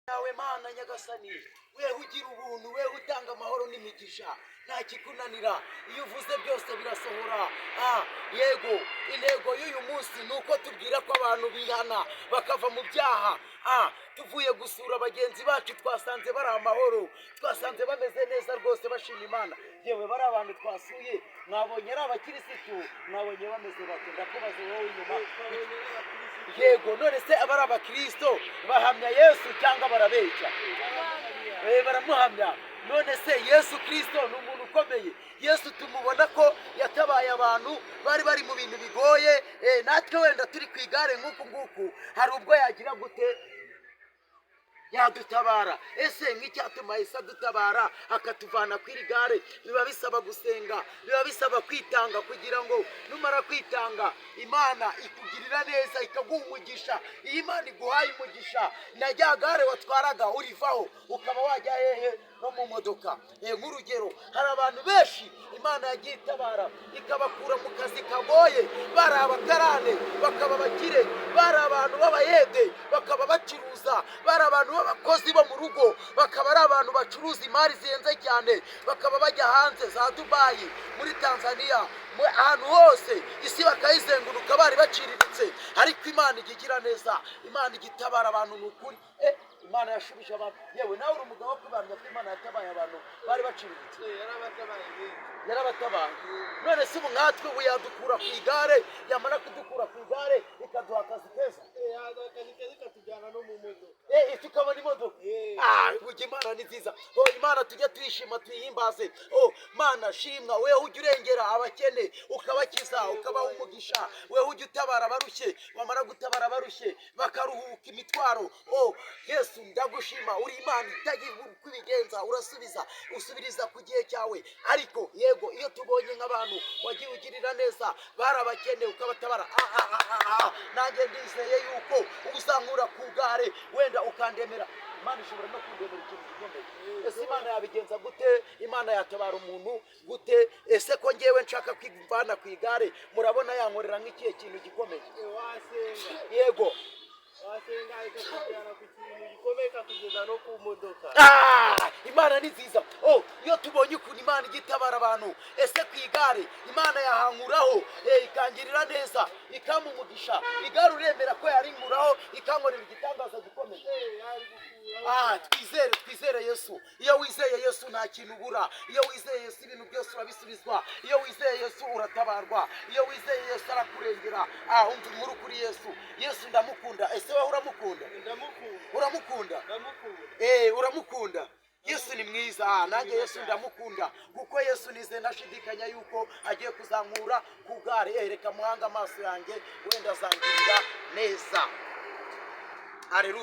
nawe Mana nyagasani, wewe ugira ubuntu, wewe utanga amahoro n'imigisha, nta kikunanira, iyo uvuze byose birasohora. Yego, intego y'uyu munsi nuko tubwira ko abantu bihana bakava mu byaha. Tuvuye gusura bagenzi bacu, twasanze bari amahoro, twasanze bameze neza rwose bashima Imana. Yewe bari abantu twasuye, mwabonye ari abakirisitu, mwabonye bameze bate? Ndakubaza wowe inyuma. Yego, none se abari abakristo bahamya Yesu cyangwa barabeshya? Baramuhamya. None se Yesu Kristo ni umuntu ukomeye. Yesu tumubona ko yatabaye abantu bari bari mu bintu bigoye. Natwe wenda turi ku igare nk'uku nguku, hari ubwo yagira gute yadutabara. Ese nk'icyatuma Yesu adutabara akatuvana ku igare, biba bisaba gusenga, biba bisaba kwitanga, kugira ngo numara kwitanga Imana ikugirira neza, ikaguha umugisha. Iyo Imana iguhaye umugisha, na rya gare watwaraga urivaho ukaba wajya hehe? No mu modoka. Nk'urugero, hari abantu benshi Imana yagiye itabara ikabakura mu kazi kagoye, bari abakarane bakaba bakire, bari abantu b'abayede bakaba bacuruza, bari abantu b'abakozi bo mu rugo bakaba ari abantu bacuruza imari zihenze cyane, bakaba bajya hanze za Dubai, muri Tanzania, ahantu hose isi bakayizenguruka bari baciriritse. Ariko Imana igigira neza, Imana igitabara abantu n'ukuri. Imana yashubije abantu. Yewe nawe uri umugabo wo kubahamya ko Imana yatabaye abantu bari baciriritse. Yarabatabaye. None se ubu nkatwe ubu yadukura ku igare, yamara kudukura ku igare ikaduha akazi keza, ikatujyana no mu modoka, tukabona imodoka. Ujya Imana ni nziza. Imana tujya tuyishima tuyihimbaze. Mana shimwa, wewe ujya urengera abakene ukabakiza, ukabaha umugisha. Wewe ujya utabara abarushye, wamara gutabara abarushye bakaruhuka imitwaro. Yesu ndagushima, uri Imana itagira uko ibigenza, urasubiza, usubiriza ku gihe cyawe. Ariko yego, iyo tubonye nk'abantu wagiye ugirira neza, bari abakene ukabatabara, nanjye ndizeye yuko uzankura ku gare wenda ukandemera. Imana ishobora no kundemera ikintu gikomeye. Ese Imana yabigenza gute? Imana yatabara umuntu gute? Ese ko ngewe nshaka kwivana ku igare, murabona yankorera nk'ikihe kintu gikomeye? Yego, wasenga ikakujyana ku kintu gikomeye, ikakugeza no ku modoka. Imana ni nziza. Iyo tubonye ukuntu Imana igitabara abantu, ese ku igare Imana yahankuraho ikangirira neza, ikampa umugisha. Igare uremera ko yarinkuraho ikankorera igitangaza gikomeye? Twizere Yesu. Iyo wizeye Yesu nta kintu ubura. Iyo wizeye Yesu ibintu byose urabisubizwa. Iyo wizeye Yesu uratabarwa. Iyo wizeye Yesu arakurengera. Umva inkuru kuri Yesu. Yesu ndamukunda. Ese wowe uramukunda? Uramukunda? Uramukunda? Yesu ni mwiza. Nanjye Yesu ndamukunda, kuko Yesu nize nashidikanya yuko agiye kuzankura ku gare. Reka muhanga amaso yanjye, wenda azangirira neza. Haleluya.